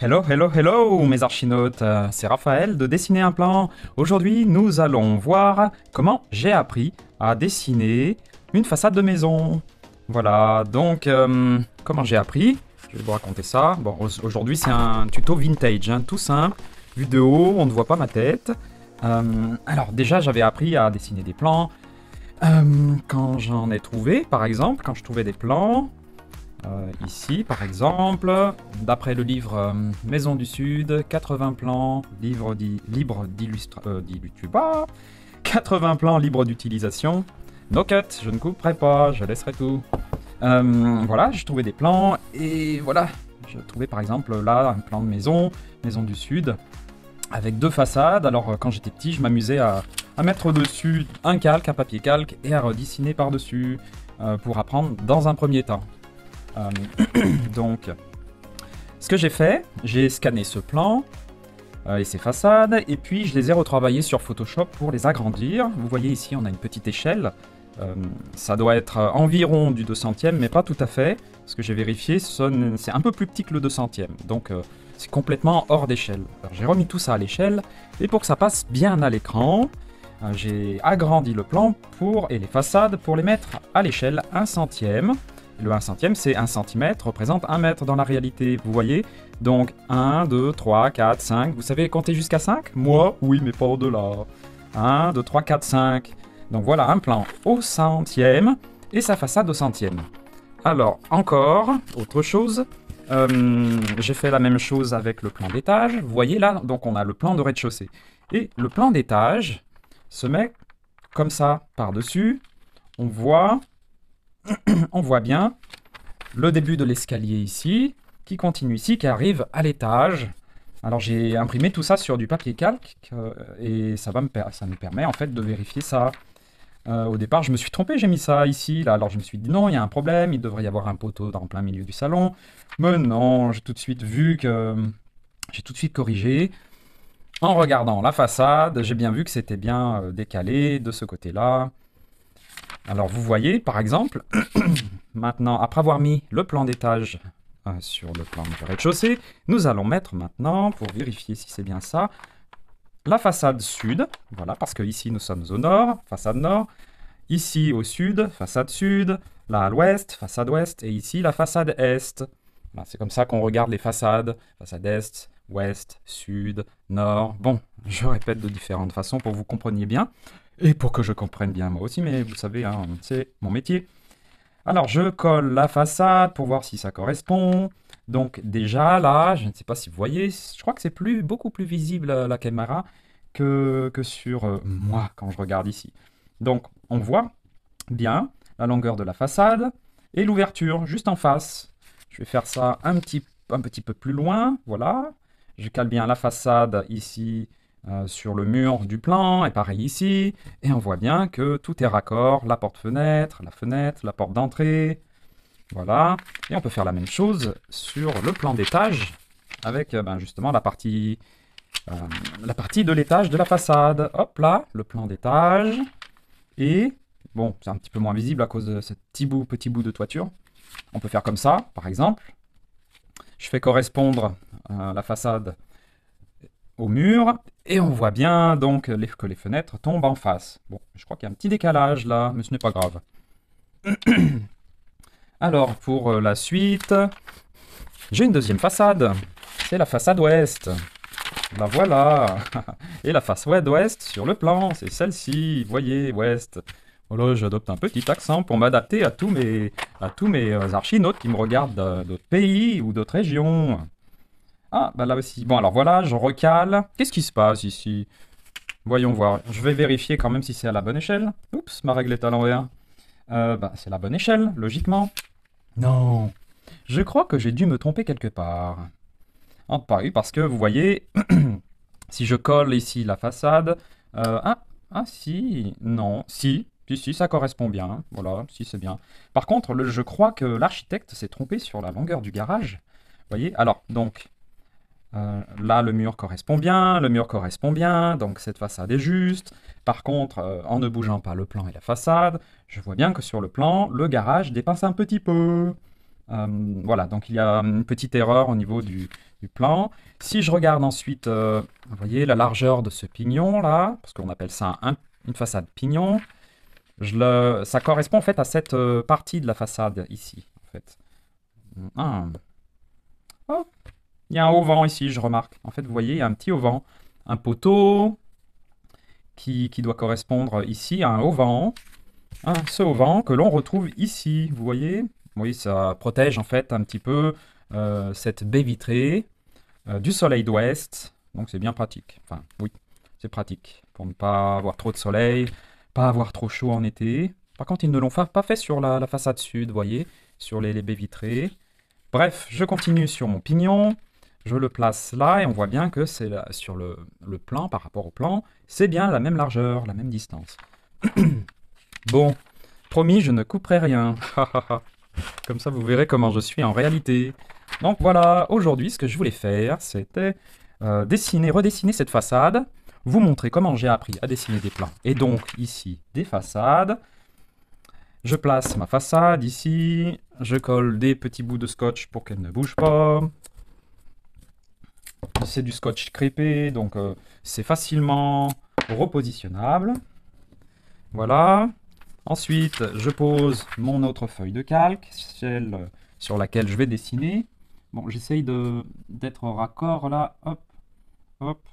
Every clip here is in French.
Hello, hello, hello, mes archinautes, c'est Raphaël de Dessiner un plan. Aujourd'hui, nous allons voir comment j'ai appris à dessiner une façade de maison. Voilà, donc, comment j'ai appris? Je vais vous raconter ça. Bon, aujourd'hui, c'est un tuto vintage, hein, tout simple. Vu de haut, on ne voit pas ma tête. Alors, déjà, j'avais appris à dessiner des plans. Quand j'en ai trouvé, par exemple, quand je trouvais des plans, ici, par exemple, d'après le livre Maison du Sud, 80 plans libres d'illustration. 80 plans libres d'utilisation. No cut, je ne couperai pas, je laisserai tout. Voilà, je trouvais des plans et voilà, je trouvais par exemple là un plan de maison du Sud, avec deux façades. Alors quand j'étais petit, je m'amusais à mettre dessus un calque, un papier calque et à redessiner par-dessus pour apprendre dans un premier temps. Euh, donc, ce que j'ai fait, j'ai scanné ce plan et ses façades, et puis je les ai retravaillés sur Photoshop pour les agrandir. Vous voyez ici, on a une petite échelle. Ça doit être environ du 200e, mais pas tout à fait. Ce que j'ai vérifié, c'est un peu plus petit que le 200e, donc c'est complètement hors d'échelle. Alors j'ai remis tout ça à l'échelle, et pour que ça passe bien à l'écran, j'ai agrandi le plan et les façades pour les mettre à l'échelle 1 centième. Le 1 centième, c'est 1 centimètre, représente 1 mètre dans la réalité, vous voyez? Donc 1, 2, 3, 4, 5. Vous savez compter jusqu'à 5? Moi, oui, mais pas au-delà. 1, 2, 3, 4, 5. Donc voilà un plan au centième et sa façade au centième. Alors, encore, autre chose. J'ai fait la même chose avec le plan d'étage. Vous voyez là, donc on a le plan de rez-de-chaussée. Et le plan d'étage se met comme ça par-dessus. On voit bien le début de l'escalier ici, qui continue ici, qui arrive à l'étage. Alors j'ai imprimé tout ça sur du papier calque, et ça me permet en fait de vérifier ça. Au départ, je me suis trompé, j'ai mis ça ici, là. Alors je me suis dit non, il y a un problème, il devrait y avoir un poteau dans plein milieu du salon. Mais non, j'ai tout de suite vu que... J'ai tout de suite corrigé. En regardant la façade, j'ai bien vu que c'était bien décalé de ce côté-là. Alors vous voyez, par exemple, maintenant, après avoir mis le plan d'étage sur le plan du rez-de-chaussée, nous allons mettre maintenant, pour vérifier si c'est bien ça, la façade sud. Voilà, parce que ici nous sommes au nord, façade nord. Ici au sud, façade sud. Là à l'ouest, façade ouest. Et ici la façade est. Voilà, c'est comme ça qu'on regarde les façades. Façade est, ouest, sud, nord. Bon, je répète de différentes façons pour que vous compreniez bien. Et pour que je comprenne bien moi aussi, mais vous savez, hein, c'est mon métier. Alors, je colle la façade pour voir si ça correspond. Donc, déjà, là, je ne sais pas si vous voyez, je crois que c'est beaucoup plus visible la caméra que sur moi quand je regarde ici. Donc, on voit bien la longueur de la façade et l'ouverture juste en face. Je vais faire ça un petit peu plus loin, voilà. Je cale bien la façade ici sur le mur du plan, et pareil ici, et on voit bien que tout est raccord, la porte-fenêtre, la porte d'entrée, voilà. Et on peut faire la même chose sur le plan d'étage, avec justement euh, la partie de l'étage de la façade. Hop là, le plan d'étage, et bon, c'est un petit peu moins visible à cause de ce petit bout de toiture. On peut faire comme ça, par exemple. Je fais correspondre la façade au mur, et on voit bien donc que les fenêtres tombent en face. Bon, je crois qu'il y a un petit décalage là, mais ce n'est pas grave. Alors, pour la suite, j'ai une deuxième façade. C'est la façade ouest. La voilà. Et la façade ouest sur le plan, c'est celle-ci. Voyez, ouest. Voilà, j'adopte un petit accent pour m'adapter à tous mes archinautes qui me regardent d'autres pays ou d'autres régions. Ah, bah là aussi. Bon, alors voilà, je recale. Qu'est-ce qui se passe ici? Voyons voir. Je vais vérifier quand même si c'est à la bonne échelle. Oups, ma règle est à l'envers. C'est la bonne échelle, logiquement. Non. Je crois que j'ai dû me tromper quelque part. Oui, parce que vous voyez, si je colle ici la façade... si, non, si, ça correspond bien. Voilà, si, c'est bien. Par contre, je crois que l'architecte s'est trompé sur la longueur du garage. Vous voyez, alors, donc... là, le mur correspond bien, donc cette façade est juste. Par contre, en ne bougeant pas le plan et la façade, je vois bien que sur le plan, le garage dépasse un petit peu. Voilà, donc il y a une petite erreur au niveau du plan. Si je regarde ensuite, vous voyez la largeur de ce pignon là, parce qu'on appelle ça une façade pignon, ça correspond en fait à cette partie de la façade ici, en fait. Ah. Oh, il y a un auvent ici, je remarque. En fait, vous voyez, il y a un petit auvent, un poteau qui doit correspondre ici à un auvent. Ce auvent que l'on retrouve ici, vous voyez? Oui, ça protège en fait un petit peu cette baie vitrée du soleil d'ouest. Donc c'est bien pratique. Enfin, oui, c'est pratique pour ne pas avoir trop de soleil, pas avoir trop chaud en été. Par contre, ils ne l'ont pas fait sur la façade sud, vous voyez, sur les baies vitrées. Bref, je continue sur mon pignon. Je le place là et on voit bien que c'est sur le plan, par rapport au plan, c'est bien la même largeur, la même distance. Bon, promis, je ne couperai rien. Comme ça, vous verrez comment je suis en réalité. Donc voilà, aujourd'hui, ce que je voulais faire, c'était redessiner cette façade, vous montrer comment j'ai appris à dessiner des plans. Et donc, ici, des façades. Je place ma façade ici, je colle des petits bouts de scotch pour qu'elle ne bouge pas. C'est du scotch crépé, donc c'est facilement repositionnable. Voilà. Ensuite, je pose mon autre feuille de calque, celle sur laquelle je vais dessiner. Bon, j'essaye d'être raccord là. Hop, hop,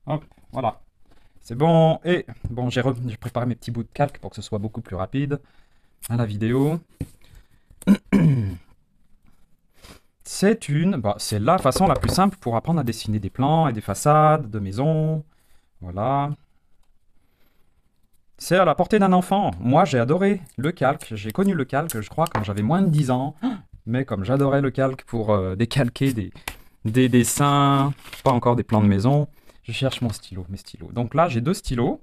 hop, voilà. C'est bon. Et bon, j'ai préparé mes petits bouts de calque pour que ce soit beaucoup plus rapide à la vidéo. C'est la façon la plus simple pour apprendre à dessiner des plans et des façades de maisons. Voilà. C'est à la portée d'un enfant. Moi, j'ai adoré le calque. J'ai connu le calque, je crois, quand j'avais moins de 10 ans. Mais comme j'adorais le calque pour décalquer des dessins, pas encore des plans de maison, je cherche mes stylos. Donc là, j'ai deux stylos.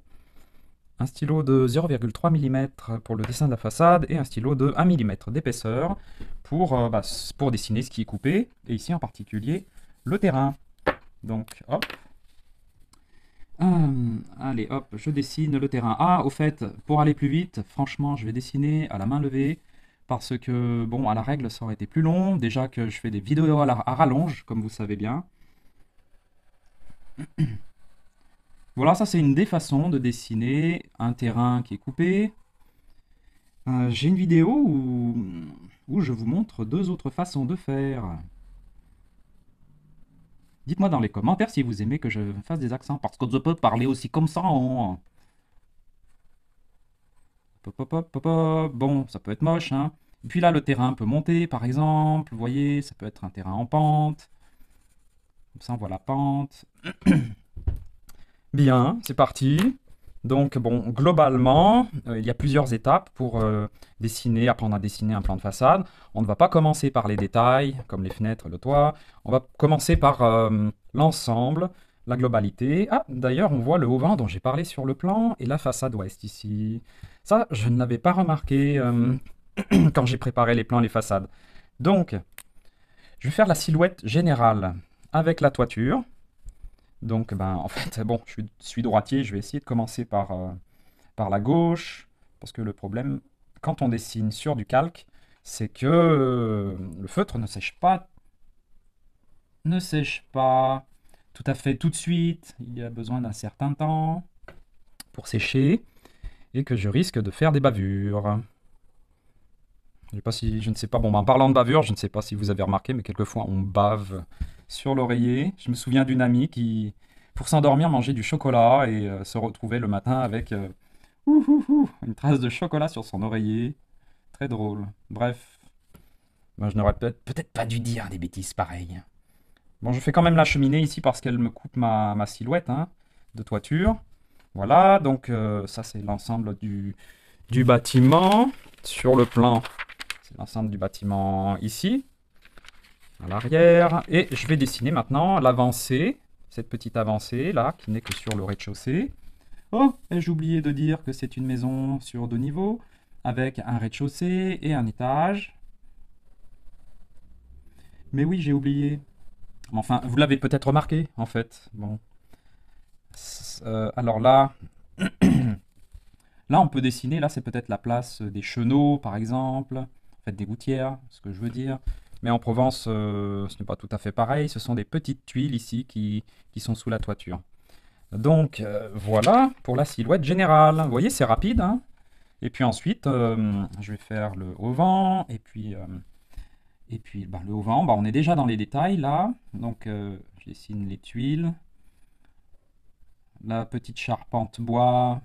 Un stylo de 0,3 mm pour le dessin de la façade et un stylo de 1 mm d'épaisseur pour dessiner ce qui est coupé. Et ici, en particulier, le terrain. Donc, hop. Allez, hop, je dessine le terrain. Ah, au fait, pour aller plus vite, franchement, je vais dessiner à la main levée parce que, bon, à la règle, ça aurait été plus long. Déjà que je fais des vidéos à rallonge, comme vous savez bien. Voilà, ça c'est une des façons de dessiner un terrain qui est coupé. J'ai une vidéo où je vous montre deux autres façons de faire. Dites-moi dans les commentaires si vous aimez que je fasse des accents, parce que je peux parler aussi comme ça. Hein. Hop, hop, hop, hop, hop. Bon, ça peut être moche, hein. Et puis là, le terrain peut monter, par exemple. Vous voyez, ça peut être un terrain en pente. Comme ça, on voit la pente. Bien, c'est parti. Donc, bon, globalement, il y a plusieurs étapes pour apprendre à dessiner un plan de façade. On ne va pas commencer par les détails, comme les fenêtres, le toit. On va commencer par l'ensemble, la globalité. Ah, d'ailleurs, on voit le auvent dont j'ai parlé sur le plan et la façade ouest ici. Ça, je ne l'avais pas remarqué quand j'ai préparé les plans, les façades. Donc, je vais faire la silhouette générale avec la toiture. Donc, ben, en fait, bon, je suis droitier, je vais essayer de commencer par la gauche, parce que le problème, quand on dessine sur du calque, c'est que le feutre ne sèche pas tout à fait tout de suite, il y a besoin d'un certain temps pour sécher, et que je risque de faire des bavures. Je ne sais pas, bon, en parlant de bavure, je ne sais pas si vous avez remarqué, mais quelquefois on bave sur l'oreiller. Je me souviens d'une amie qui, pour s'endormir, mangeait du chocolat et se retrouvait le matin avec une trace de chocolat sur son oreiller. Très drôle. Bref, ben, je n'aurais peut-être pas dû dire des bêtises pareilles. Bon, je fais quand même la cheminée ici parce qu'elle me coupe ma silhouette hein, de toiture. Voilà, donc ça c'est l'ensemble du bâtiment. Sur le plan, c'est l'ensemble du bâtiment ici, à l'arrière. Et je vais dessiner maintenant l'avancée, cette petite avancée là, qui n'est que sur le rez-de-chaussée. Oh, et j'ai oublié de dire que c'est une maison sur deux niveaux, avec un rez-de-chaussée et un étage. Mais oui, j'ai oublié. Enfin, vous l'avez peut-être remarqué, en fait. Bon. Alors là, là, on peut dessiner. Là, c'est peut-être la place des chenaux, par exemple. fait des gouttières, ce que je veux dire. Mais en Provence, ce n'est pas tout à fait pareil. Ce sont des petites tuiles ici qui sont sous la toiture. Donc voilà pour la silhouette générale. Vous voyez, c'est rapide, hein. Et puis ensuite, je vais faire le auvent. Et puis le auvent, on est déjà dans les détails là. Donc je dessine les tuiles. La petite charpente bois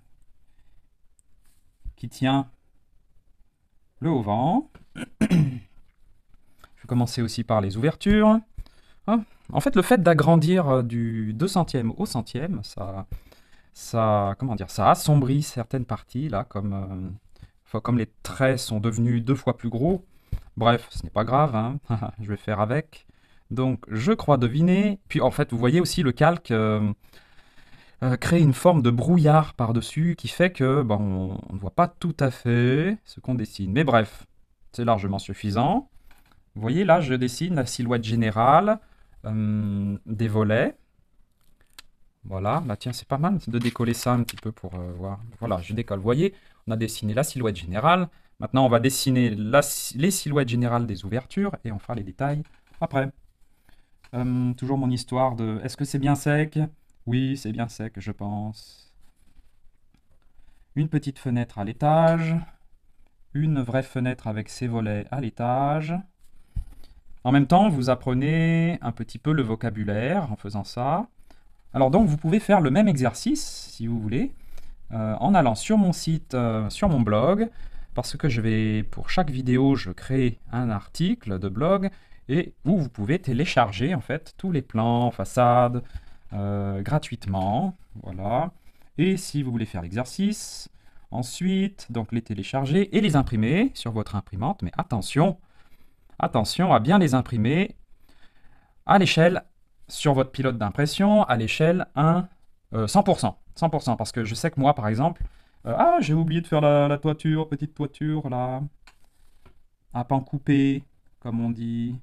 qui tient le auvent. Je vais commencer aussi par les ouvertures. Ah, en fait, le fait d'agrandir du 200e au 100e, comment dire, ça assombrit certaines parties, là, comme les traits sont devenus 2 fois plus gros. Bref, ce n'est pas grave, hein. Je vais faire avec. Donc, je crois deviner. Puis, en fait, vous voyez aussi le calque crée une forme de brouillard par-dessus qui fait que on ne voit pas tout à fait ce qu'on dessine. Mais bref, c'est largement suffisant. Vous voyez, là, je dessine la silhouette générale des volets. Voilà, là, tiens, c'est pas mal de décoller ça un petit peu pour voir. Voilà, je décolle. Vous voyez, on a dessiné la silhouette générale. Maintenant, on va dessiner les silhouettes générales des ouvertures et on fera les détails après. Toujours mon histoire de... Est-ce que c'est bien sec? Oui, c'est bien sec, je pense. Une petite fenêtre à l'étage. Une vraie fenêtre avec ses volets à l'étage. En même temps, vous apprenez un petit peu le vocabulaire en faisant ça. Alors donc, vous pouvez faire le même exercice, si vous voulez, en allant sur mon site, sur mon blog, parce que pour chaque vidéo, je crée un article de blog, et où vous pouvez télécharger, en fait, tous les plans, façades, gratuitement, voilà. Et si vous voulez faire l'exercice, ensuite, donc les télécharger et les imprimer sur votre imprimante, mais attention à bien les imprimer à l'échelle, sur votre pilote d'impression, à l'échelle 100%. 100%, parce que je sais que moi, par exemple, j'ai oublié de faire la toiture, petite toiture, là, à pan coupé, comme on dit.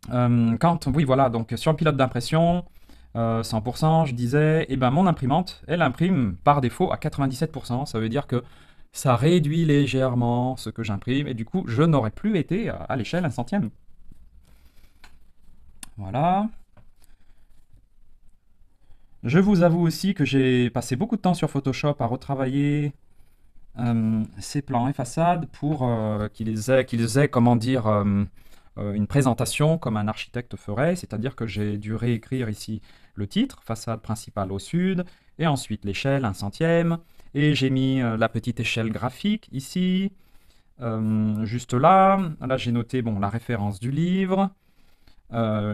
Oui, voilà, donc sur le pilote d'impression, 100%, je disais, et ben mon imprimante, elle imprime par défaut à 97%. Ça veut dire que ça réduit légèrement ce que j'imprime, et du coup, je n'aurais plus été à l'échelle 1/100e. Voilà. Je vous avoue aussi que j'ai passé beaucoup de temps sur Photoshop à retravailler ces plans et façades pour qu'ils aient, comment dire, une présentation comme un architecte ferait, c'est-à-dire que j'ai dû réécrire ici le titre, façade principale au sud, et ensuite l'échelle, 1/100e, et j'ai mis la petite échelle graphique ici, juste là. Là j'ai noté la référence du livre.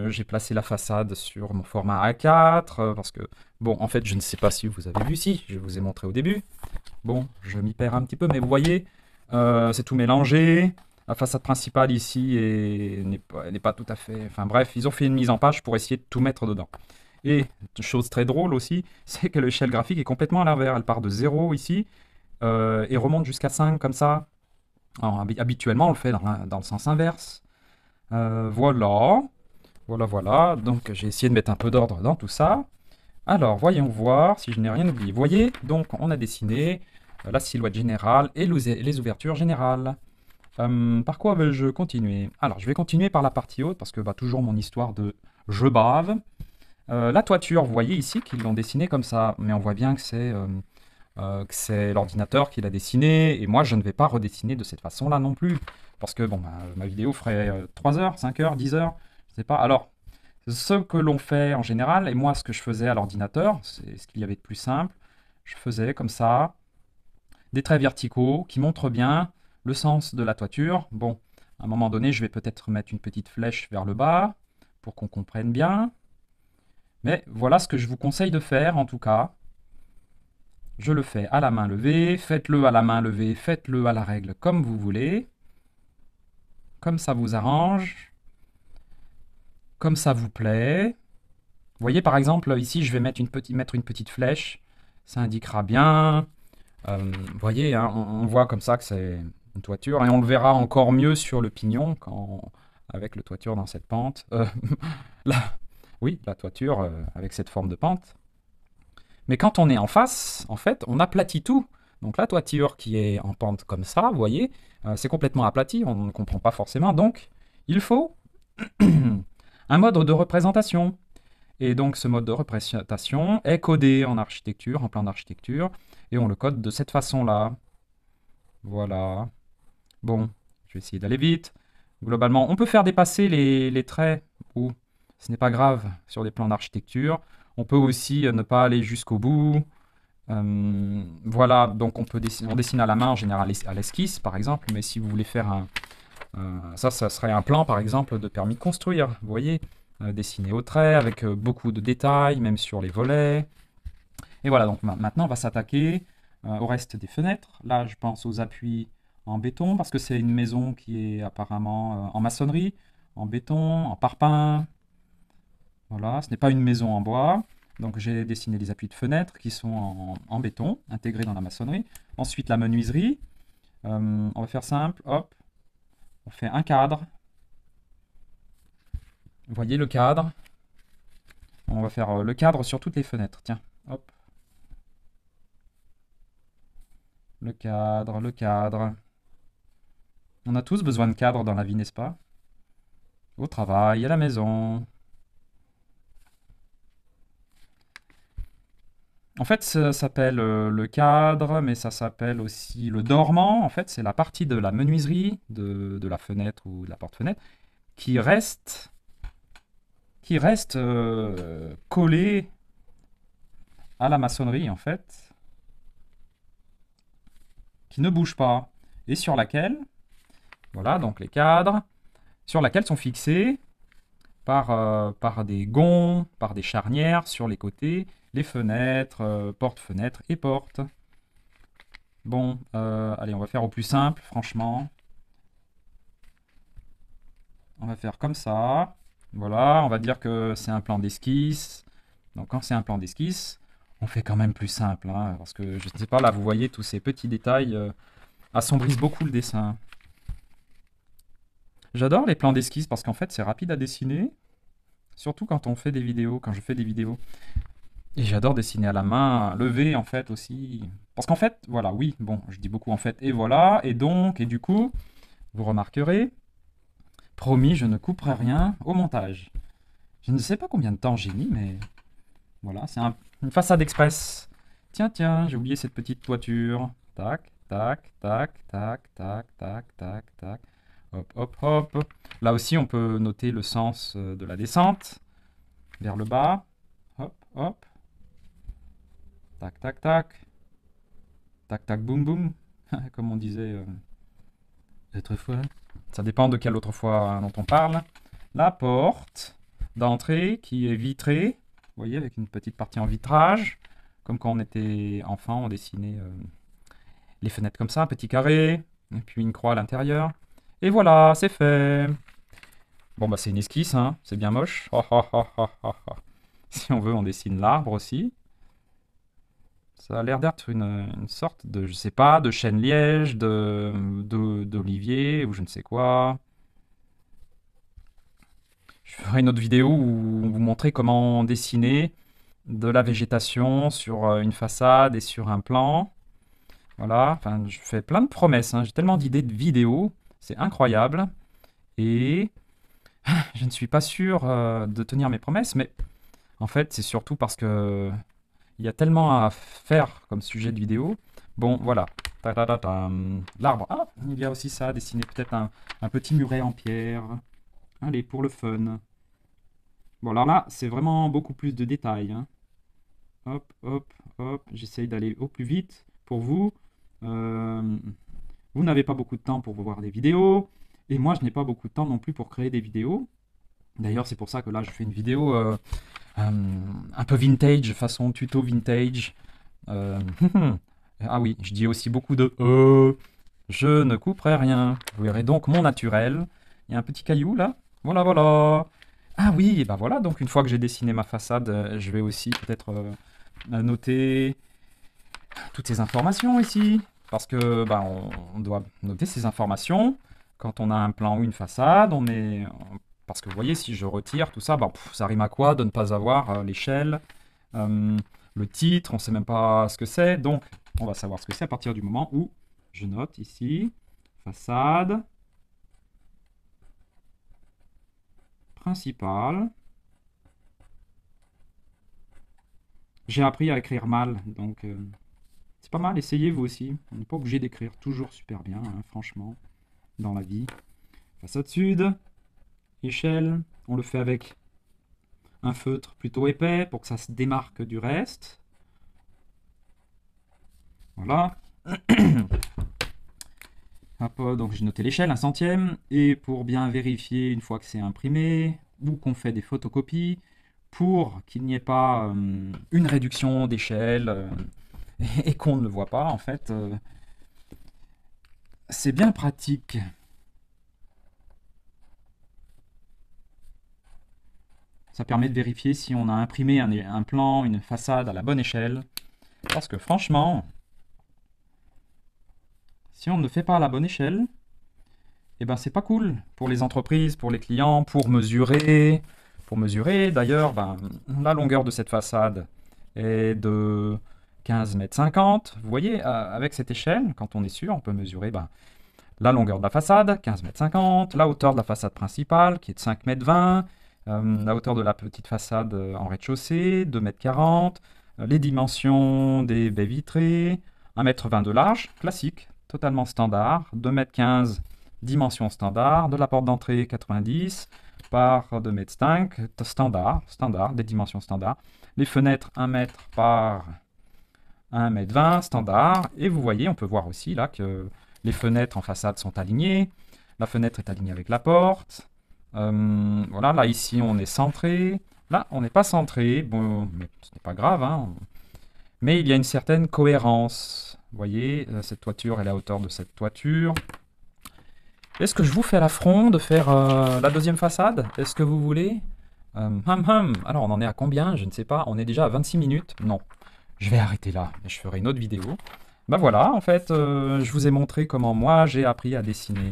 J'ai placé la façade sur mon format A4 parce que, en fait, je ne sais pas si vous avez vu, si, je vous ai montré au début. Bon, je m'y perds un petit peu, mais vous voyez, c'est tout mélangé. La façade principale ici n'est pas tout à fait... Enfin bref, ils ont fait une mise en page pour essayer de tout mettre dedans. Et, chose très drôle aussi, c'est que l'échelle graphique est complètement à l'envers. Elle part de 0 ici et remonte jusqu'à 5 comme ça. Alors, habituellement, on le fait dans le sens inverse. Voilà. Voilà, donc j'ai essayé de mettre un peu d'ordre dans tout ça. Alors, voyons voir si je n'ai rien oublié. Vous voyez, donc on a dessiné la silhouette générale et les ouvertures générales. Par quoi vais-je continuer? Alors, je vais continuer par la partie haute, parce que toujours mon histoire de je bave. La toiture, vous voyez ici qu'ils l'ont dessinée comme ça, mais on voit bien que c'est l'ordinateur qui l'a dessiné, et moi je ne vais pas redessiner de cette façon-là non plus, parce que ma vidéo ferait 3 heures, 5 heures, 10 heures. Pas. Alors, ce que l'on fait en général, et moi ce que je faisais à l'ordinateur, c'est ce qu'il y avait de plus simple, je faisais comme ça, des traits verticaux qui montrent bien le sens de la toiture. Bon, à un moment donné, je vais peut-être mettre une petite flèche vers le bas, pour qu'on comprenne bien. Mais voilà ce que je vous conseille de faire, en tout cas. Je le fais à la main levée, faites-le à la main levée, faites-le à la règle, comme vous voulez. Comme ça vous arrange. Comme ça vous plaît. Vous voyez par exemple ici je vais mettre une petite flèche, ça indiquera bien. Vous voyez, hein, on voit comme ça que c'est une toiture, et on le verra encore mieux sur le pignon avec le toiture dans cette pente. Oui, la toiture avec cette forme de pente. Mais quand on est en face, en fait, on aplatit tout. Donc la toiture qui est en pente comme ça, vous voyez, c'est complètement aplati, on ne comprend pas forcément. Donc il faut un mode de représentation. Et donc ce mode de représentation est codé en architecture, en plan d'architecture, et on le code de cette façon-là. Voilà. Bon, je vais essayer d'aller vite. Globalement, on peut faire dépasser les traits, ou ce n'est pas grave sur des plans d'architecture. On peut aussi ne pas aller jusqu'au bout. Voilà, donc on dessine à la main en général à l'esquisse par exemple, mais si vous voulez faire ça serait un plan par exemple de permis de construire, vous voyez, dessiné au trait avec beaucoup de détails, même sur les volets. Et voilà, donc maintenant on va s'attaquer au reste des fenêtres. Là je pense aux appuis en béton, parce que c'est une maison qui est apparemment en maçonnerie, en béton, en parpaing. Voilà, ce n'est pas une maison en bois. Donc j'ai dessiné les appuis de fenêtres qui sont en béton, intégrés dans la maçonnerie. Ensuite la menuiserie. On va faire simple, hop. On fait un cadre. Vous voyez le cadre. On va faire le cadre sur toutes les fenêtres. Tiens, hop. Le cadre, le cadre. On a tous besoin de cadre dans la vie, n'est-ce pas? Au travail, à la maison. En fait, ça s'appelle le cadre, mais ça s'appelle aussi le dormant. En fait, c'est la partie de la menuiserie, de la fenêtre ou de la porte-fenêtre, qui reste collée à la maçonnerie, en fait, qui ne bouge pas, et sur laquelle, voilà, donc les cadres, sur laquelle sont fixés par des gonds, par des charnières sur les côtés, les fenêtres, porte-fenêtres et portes. Bon, allez, on va faire au plus simple, franchement. On va faire comme ça. Voilà, on va dire que c'est un plan d'esquisse. Donc quand c'est un plan d'esquisse, on fait quand même plus simple, hein, parce que je ne sais pas, là vous voyez tous ces petits détails assombrissent beaucoup le dessin. J'adore les plans d'esquisse parce qu'en fait c'est rapide à dessiner, surtout quand on fait des vidéos, quand je fais des vidéos. Et j'adore dessiner à la main, lever en fait aussi. Parce qu'en fait, voilà, oui, bon, je dis beaucoup en fait, et voilà, et donc, et du coup, vous remarquerez, promis, je ne couperai rien au montage. Je ne sais pas combien de temps j'ai mis, mais voilà, c'est une façade express. Tiens, tiens, j'ai oublié cette petite toiture. Tac, tac, tac, tac, tac, tac, tac, tac. Hop, hop, hop. Là aussi, on peut noter le sens de la descente vers le bas. Hop, hop. Tac, tac, tac. Tac, tac, boum, boum. Comme on disait autrefois. Ça dépend de quelle autre fois dont on parle. La porte d'entrée qui est vitrée. Vous voyez, avec une petite partie en vitrage. Comme quand on était enfant, on dessinait les fenêtres comme ça, un petit carré. Et puis une croix à l'intérieur. Et voilà, c'est fait. Bon, bah c'est une esquisse, hein. C'est bien moche. Oh, oh, oh, oh, oh, oh. Si on veut, on dessine l'arbre aussi. Ça a l'air d'être une sorte de, je sais pas, de chêne-liège, d'olivier ou je ne sais quoi. Je ferai une autre vidéo où vous montrer comment dessiner de la végétation sur une façade et sur un plan. Voilà, enfin, je fais plein de promesses, hein. J'ai tellement d'idées de vidéos, c'est incroyable. Et je ne suis pas sûr de tenir mes promesses, mais en fait, c'est surtout parce que il y a tellement à faire comme sujet de vidéo. Bon, voilà. L'arbre. Ah, il y a aussi ça, dessiner peut-être un petit muret en pierre. Allez, pour le fun. Bon, alors là, c'est vraiment beaucoup plus de détails, hein. Hop, hop, hop. J'essaye d'aller au plus vite pour vous. Vous n'avez pas beaucoup de temps pour voir des vidéos. Et moi, je n'ai pas beaucoup de temps non plus pour créer des vidéos. D'ailleurs, c'est pour ça que là, je fais une vidéo un peu vintage, façon tuto vintage. Ah oui, je dis aussi beaucoup de je ne couperai rien. Vous verrez donc mon naturel. Il y a un petit caillou là. Voilà, voilà. Ah oui, et ben voilà, donc une fois que j'ai dessiné ma façade, je vais aussi peut-être noter toutes ces informations ici. Parce que bah, on doit noter ces informations. Quand on a un plan ou une façade, on met... Parce que vous voyez, si je retire tout ça, bah, ça rime à quoi de ne pas avoir l'échelle, le titre, on ne sait même pas ce que c'est. Donc, On va savoir ce que c'est à partir du moment où je note ici, façade principale. J'ai appris à écrire mal, donc c'est pas mal, essayez vous aussi. On n'est pas obligé d'écrire toujours super bien, hein, franchement, dans la vie. Façade sud, échelle, on le fait avec un feutre plutôt épais pour que ça se démarque du reste. Voilà. Hop, donc j'ai noté l'échelle, 1/100. Et pour bien vérifier une fois que c'est imprimé, ou qu'on fait des photocopies, pour qu'il n'y ait pas une réduction d'échelle et qu'on ne le voit pas, en fait, c'est bien pratique. Ça permet de vérifier si on a imprimé un plan, une façade à la bonne échelle. Parce que franchement, si on ne le fait pas à la bonne échelle, eh ben c'est pas cool pour les entreprises, pour les clients, pour mesurer. Pour mesurer, d'ailleurs, ben, la longueur de cette façade est de 15,50 m. Vous voyez, avec cette échelle, quand on est sûr, on peut mesurer ben, la longueur de la façade, 15,50 m, la hauteur de la façade principale, qui est de 5,20 m, la hauteur de la petite façade en rez-de-chaussée, 2,40 m, les dimensions des baies vitrées, 1,20 m de large, classique, totalement standard, 2,15 m, dimension standard, de la porte d'entrée 90 par 2,5 m, standard, des dimensions standards, les fenêtres 1 m par 1,20 m, standard, et vous voyez, on peut voir aussi là que les fenêtres en façade sont alignées. La fenêtre est alignée avec la porte. Voilà, là, ici, on est centré. Là, on n'est pas centré. Bon, mais ce n'est pas grave, hein. Mais il y a une certaine cohérence. Vous voyez, cette toiture est à la hauteur de cette toiture. Est-ce que je vous fais l'affront de faire la deuxième façade? Est-ce que vous voulez? Alors, on en est à combien? Je ne sais pas. On est déjà à 26 minutes. Non. Je vais arrêter là. Je ferai une autre vidéo. Ben voilà, en fait, je vous ai montré comment moi j'ai appris à dessiner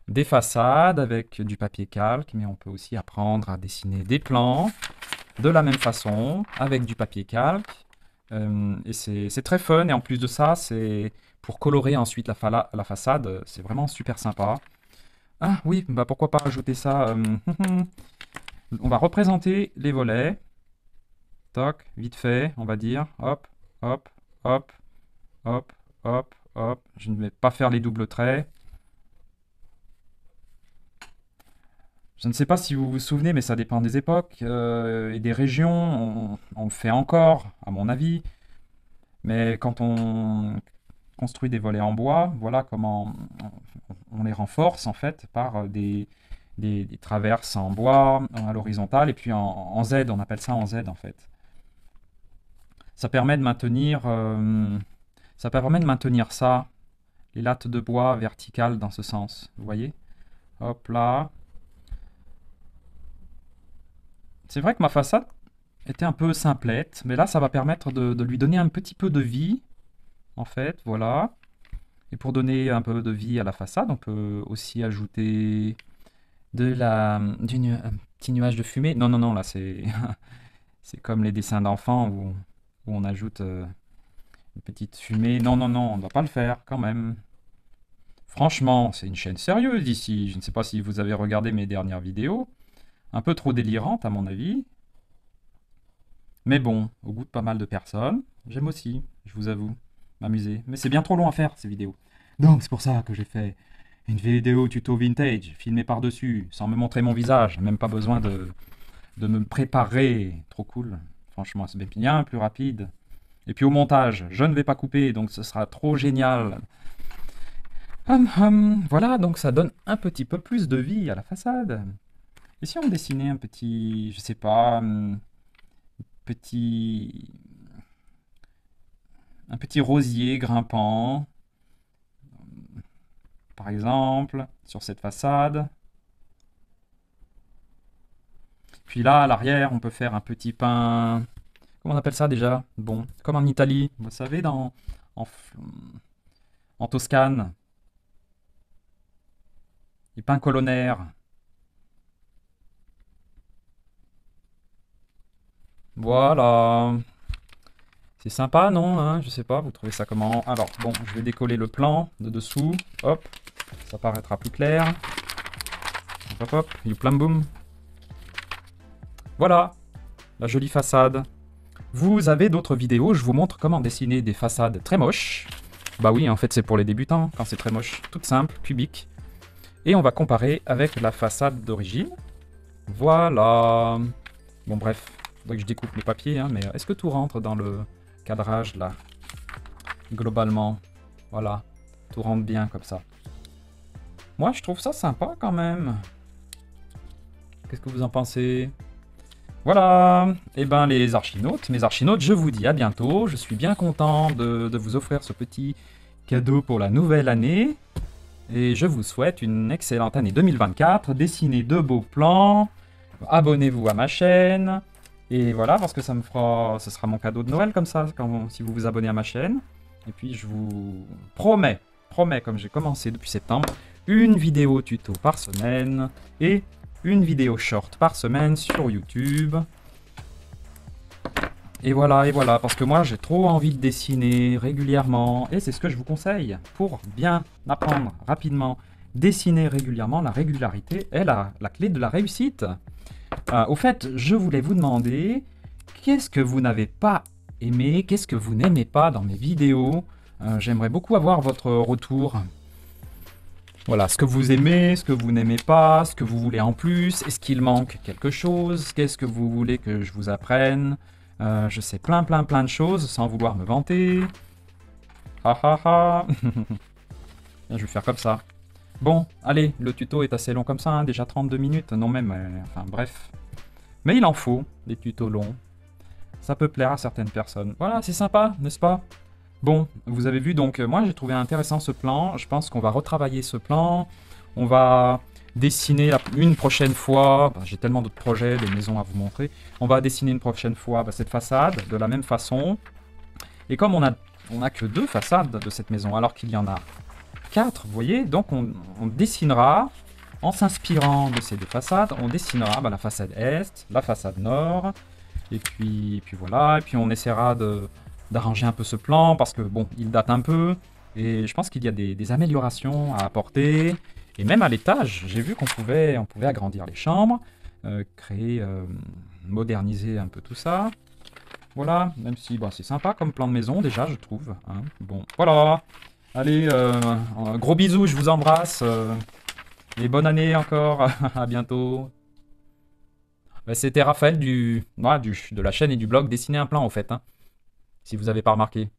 des façades avec du papier calque, mais on peut aussi apprendre à dessiner des plans de la même façon avec du papier calque. Et c'est très fun, et en plus de ça, c'est pour colorer ensuite la façade, c'est vraiment super sympa. Ah oui, bah pourquoi pas ajouter ça on va représenter les volets. Toc, vite fait, on va dire. Hop, hop, hop. Hop, hop, hop. Je ne vais pas faire les doubles traits. Je ne sais pas si vous vous souvenez, mais ça dépend des époques et des régions. On le fait encore, à mon avis. Mais quand on construit des volets en bois, voilà comment on les renforce en fait par des traverses en bois à l'horizontale et puis en Z, on appelle ça en Z en fait. Ça permet de maintenir ça, les lattes de bois verticales dans ce sens. Vous voyez? Hop là. C'est vrai que ma façade était un peu simplette, mais là ça va permettre de lui donner un petit peu de vie, en fait, voilà. Et pour donner un peu de vie à la façade, on peut aussi ajouter un petit nuage de fumée. Non, non, non, là c'est c'est comme les dessins d'enfants où on ajoute une petite fumée. Non, non, non, on ne doit pas le faire quand même. Franchement, c'est une chaîne sérieuse ici. Je ne sais pas si vous avez regardé mes dernières vidéos. Un peu trop délirante à mon avis. Mais bon, au goût de pas mal de personnes, j'aime aussi, je vous avoue, m'amuser. Mais c'est bien trop long à faire ces vidéos. Donc c'est pour ça que j'ai fait une vidéo tuto vintage, filmée par-dessus, sans me montrer mon visage. Même pas besoin de me préparer. Trop cool. Franchement, c'est bien plus rapide. Et puis au montage, je ne vais pas couper, donc ce sera trop génial. Voilà, donc ça donne un petit peu plus de vie à la façade. Et si on dessinait un petit, je sais pas, petit, un petit rosier grimpant, par exemple, sur cette façade. Puis là, à l'arrière, on peut faire un petit pain. Comment on appelle ça déjà? Bon, comme en Italie, vous savez, en, en Toscane, les pains colonnaires. Voilà. C'est sympa, non hein? Je sais pas, vous trouvez ça comment? Alors, bon, je vais décoller le plan de dessous. Hop, ça paraîtra plus clair. Hop, hop, hop, you plam boom. Voilà, la jolie façade. Vous avez d'autres vidéos, je vous montre comment dessiner des façades très moches. Bah oui, en fait, c'est pour les débutants, quand c'est très moche. Toute simple, cubique. Et on va comparer avec la façade d'origine. Voilà. Bon, bref, faudrait que je découpe le papier, hein, mais est-ce que tout rentre dans le cadrage, là? Globalement. Voilà. Tout rentre bien, comme ça. Moi, je trouve ça sympa, quand même. Qu'est-ce que vous en pensez? Voilà. Et ben, les archinautes, mes archinautes, je vous dis à bientôt. Je suis bien content de vous offrir ce petit cadeau pour la nouvelle année. Et je vous souhaite une excellente année 2024. Dessinez de beaux plans. Abonnez-vous à ma chaîne. Et voilà, parce que ce sera mon cadeau de Noël comme ça, si vous vous abonnez à ma chaîne. Et puis je vous promets, comme j'ai commencé depuis septembre, une vidéo tuto par semaine et une vidéo short par semaine sur YouTube. Et voilà, parce que moi j'ai trop envie de dessiner régulièrement, et c'est ce que je vous conseille pour bien apprendre rapidement. Dessiner régulièrement, la régularité est la clé de la réussite. Au fait, je voulais vous demander, qu'est-ce que vous n'avez pas aimé, qu'est-ce que vous n'aimez pas dans mes vidéos? J'aimerais beaucoup avoir votre retour. Voilà, ce que vous aimez, ce que vous n'aimez pas, ce que vous voulez en plus, est-ce qu'il manque quelque chose? Qu'est-ce que vous voulez que je vous apprenne? Je sais plein de choses, sans vouloir me vanter. Ha ha ha. Je vais faire comme ça. Bon, allez, le tuto est assez long comme ça, hein, déjà 32 minutes, non même, enfin bref. Mais il en faut, des tutos longs. Ça peut plaire à certaines personnes. Voilà, c'est sympa, n'est-ce pas? Bon, vous avez vu, donc moi j'ai trouvé intéressant ce plan. Je pense qu'on va retravailler ce plan. On va dessiner une prochaine fois. J'ai tellement d'autres projets, des maisons à vous montrer. On va dessiner une prochaine fois cette façade de la même façon. Et comme on a que 2 façades de cette maison, alors qu'il y en a 4, vous voyez, donc on dessinera, en s'inspirant de ces 2 façades, on dessinera la façade est, la façade nord, et puis voilà, et puis on essaiera d'arranger un peu ce plan, parce que bon, il date un peu, et je pense qu'il y a des améliorations à apporter, et même à l'étage, j'ai vu qu'on pouvait agrandir les chambres, créer, moderniser un peu tout ça. Voilà, même si c'est sympa comme plan de maison déjà, je trouve, hein. Bon, voilà. Allez, gros bisous, je vous embrasse. Et bonne année encore, à bientôt. C'était Raphaël de la chaîne et du blog Dessiner un plan, en fait, hein, si vous n'avez pas remarqué.